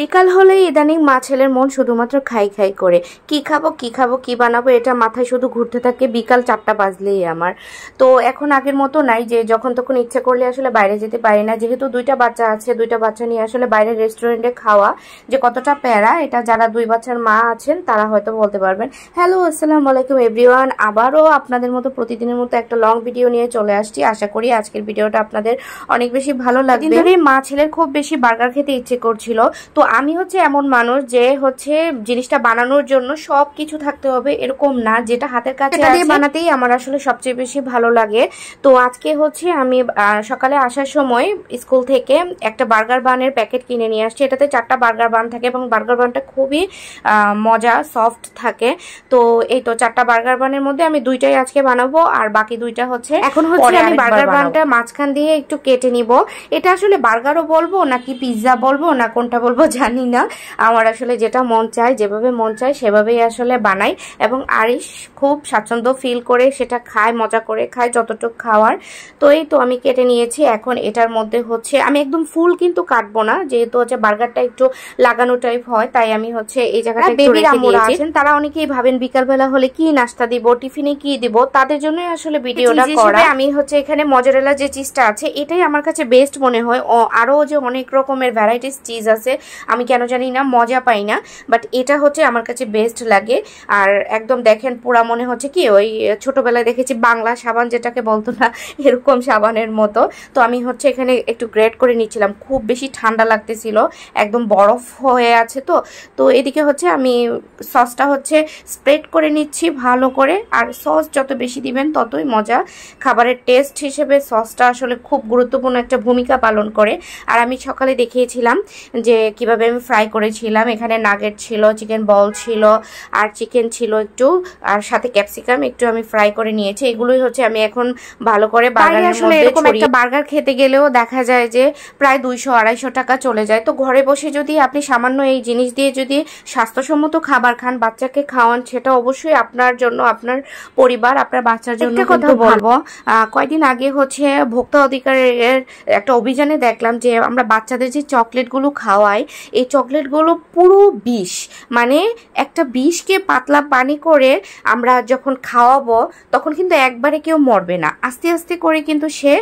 বিকাল হলেই ইদানিং মা ছেলের মন শুধুমাত্র খাই খাই করে, কি খাবো কি খাবো কি বানাবো এটা মাথায় শুধু ঘুরতে থাকে বিকাল 4টা বাজলেই আমার। তো এখন আগের মতো নাই যে যখন তখন ইচ্ছে করলে আসলে বাইরে যেতে পারি না, যেহেতু 2টা বাচ্চা আছে, 2টা বাচ্চা নিয়ে আসলে বাইরের রেস্টুরেন্টে খাওয়া যে কতটা প্যারা এটা যারা 2 বাচ্চার মা আছেন তারা হয়তো বলতে পারবেন। হ্যালো, আসসালামু আলাইকুম এভরিওয়ান, আবারও আপনাদের মতো প্রতিদিনের মতো একটা লং ভিডিও নিয়ে চলে আসছি। আশা করি আজকের ভিডিওটা আপনাদের অনেক বেশি ভালো লাগবে। মা ছেলের খুব বেশি বার্গার খেতে ইচ্ছে করছিল, তো আমি হচ্ছে এমন মানুষ যে হচ্ছে জিনিসটা বানানোর জন্য সবকিছু থাকতে হবে এরকম না, যেটা হাতের কাছে আছে বানাতেই আমার আসলে সবচেয়ে বেশি ভালো লাগে। তো আজকে হচ্ছে আমি সকালে আসার সময় স্কুল থেকে একটা বার্গার বানের প্যাকেট কিনে নিয়ে আসছি। এটাতে 4টা বার্গার বান থাকে এবং বার্গার বানটা খুবই মজা সফট থাকে। তো এই তো 4টা বার্গার বানের মধ্যে আমি 2টাই আজকে বানাবো আর বাকি 2টা হচ্ছে এখন হচ্ছে আমি বার্গার বানটা মাঝখান দিয়ে একটু কেটে নিব। এটা আসলে বার্গারও বলবো নাকি পিৎজা বলবো না কোনটা বলবো জানি না, আমার আসলে যেটা মন চায় যেভাবে মন চায় সেভাবেই আসলে বানাই এবং আরিশ খুব স্বাচ্ছন্দ্য ফিল করে সেটা খায়, মজা করে খায় যতটুকু খাওয়ার। তো এই তো আমি কেটে নিয়েছি। এখন এটার মধ্যে হচ্ছে আমি একদম ফুল কিন্তু কাটবো না, যেহেতু হচ্ছে বার্গারটা একটু লাগানো টাইপ হয়, তাই আমি হচ্ছে এই জায়গাটা একটু রেখে দিয়েছি। তারা অনেকেই ভাবেন বিকালবেলা হলে কি নাস্তা দিব, টিফিনে কি দিব, তাদের জন্য আসলে ভিডিওটা করা। আমি হচ্ছে এখানে মজারেলা যে চিজটা আছে এটাই আমার কাছে বেস্ট মনে হয়। আরো যে অনেক রকমের ভ্যারাইটিস চিজ আছে আমি কেন জানি না মজা পাই না, বাট এটা হচ্ছে আমার কাছে বেস্ট লাগে। আর একদম দেখেন পুরা মনে হচ্ছে কি ওই ছোটবেলায় দেখেছি বাংলা সাবান যেটাকে বলতো না, এরকম সাবানের মতো। তো আমি হচ্ছে এখানে একটু গ্রেট করে নিচ্ছিলাম, খুব বেশি ঠান্ডা লাগতেছিল, একদম বরফ হয়ে আছে। তো এদিকে হচ্ছে আমি সসটা হচ্ছে স্প্রেড করে নিচ্ছি ভালো করে। আর সস যত বেশি দিবেন ততই মজা। খাবারের টেস্ট হিসেবে সসটা আসলে খুব গুরুত্বপূর্ণ একটা ভূমিকা পালন করে। আর আমি সকালে দেখিয়েছিলাম যে কিভাবে আমি ফ্রাই করেছিলাম। এখানে নাগেট ছিল, চিকেন বল ছিল আর চিকেন ছিল একটু, আর সাথে ক্যাপসিকাম একটু আমি ফ্রাই করে নিয়েছি। এগুলোই হচ্ছে আমি এখন ভালো করে বার্গারের মধ্যে এরকম একটা বার্গার খেতে গেলেও দেখা যায় যে প্রায় 200-250 টাকা চলে যায়। তো ঘরে বসে যদি আপনি সামান্য এই জিনিস দিয়ে যদি স্বাস্থ্যসম্মত খাবার খান, বাচ্চাকে খাওয়ান, সেটা অবশ্যই আপনার জন্য, আপনার পরিবার, আপনার বাচ্চার জন্য। কথা বলবো, কয়েকদিন আগে হচ্ছে ভোক্তা অধিকারের একটা অভিযানে দেখলাম যে আমরা বাচ্চাদের যে চকলেটগুলো খাওয়াই, এই চকলেটগুলো পুরো বিষ, মানে একটা বিষকে পাতলা পানি করে আমরা যখন খাওয়াবো তখন কিন্তু একবারে কেউ মরবে না, আস্তে আস্তে করে কিন্তু সে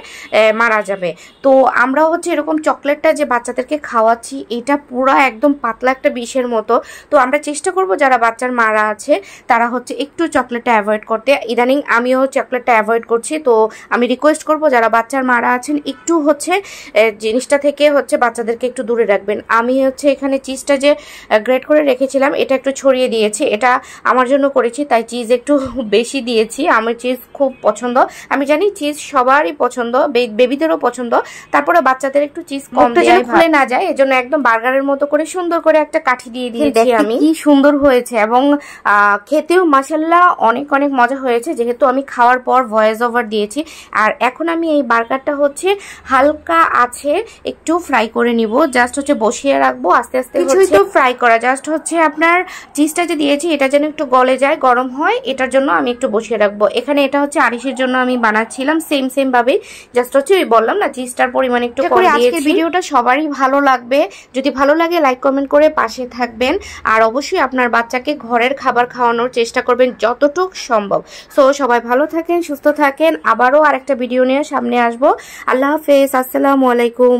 মারা যাবে। তো আমরা হচ্ছে এরকম চকলেটটা যে বাচ্চাদেরকে খাওয়াচ্ছি এটা পুরো একদম পাতলা একটা বিষের মতো। তো আমরা চেষ্টা করব যারা বাচ্চার মারা আছে তারা হচ্ছে একটু চকলেটটা অ্যাভয়েড করতে। ইদানিং আমিও চকলেটটা অ্যাভয়েড করছি। তো আমি রিকোয়েস্ট করব যারা বাচ্চার মারা আছেন একটু হচ্ছে জিনিসটা থেকে হচ্ছে বাচ্চাদেরকে একটু দূরে রাখবেন। আমি হচ্ছে এখানে চিজটা যে গ্রেট করে রেখেছিলাম এটা একটু ছড়িয়ে দিয়েছি, এটা আমার জন্য করেছি তাই চিজ একটু বেশি দিয়েছি। আমার চিজ খুব পছন্দ, আমি জানি চিজ সবারই পছন্দ, বেবিদেরও পছন্দ, তারপরে বাচ্চাদের একটু চিজ কম দেওয়াই খুলে না যায়, এজন্য একদম বার্গারের মতো করে সুন্দর করে একটা কাঠি দিয়ে দিয়েছি আমি। কি সুন্দর হয়েছে এবং খেতেও মাশাআল্লাহ অনেক অনেক মজা হয়েছে, যেহেতু আমি খাওয়ার পর ভয়েস ওভার দিয়েছি। আর এখন আমি এই বার্গারটা হচ্ছে হালকা আছে একটু ফ্রাই করে নিব, জাস্ট হচ্ছে বসিয়ে রাখবো আস্তে আস্তে হচ্ছে ফ্রাই করা। জাস্ট হচ্ছে আপনার চিজটা যে দিয়েছি এটা যেন একটু গলে যায়, গরম হয়, এটার জন্য আমি একটু বসিয়ে রাখবো। এখানে এটা হচ্ছে আরিশের জন্য আমি বানাচ্ছিলাম সেম ভাবে, জাস্ট হচ্ছে বললাম না চিজটার পরিমাণ একটু কম দিয়েছি। আজকের ভিডিওটা সবারই ভালো লাগবে, যদি ভালো লাগে লাইক কমেন্ট করে পাশে থাকবেন। আর অবশ্যই আপনার বাচ্চাকে ঘরের খাবার খাওয়ানোর চেষ্টা করবেন যতটুকু সম্ভব। সো সবাই ভালো থাকেন, সুস্থ থাকেন, আবারও আরেকটা ভিডিও নিয়ে সামনে আসবো। আল্লাহ হাফেজ, আসসালামু আলাইকুম।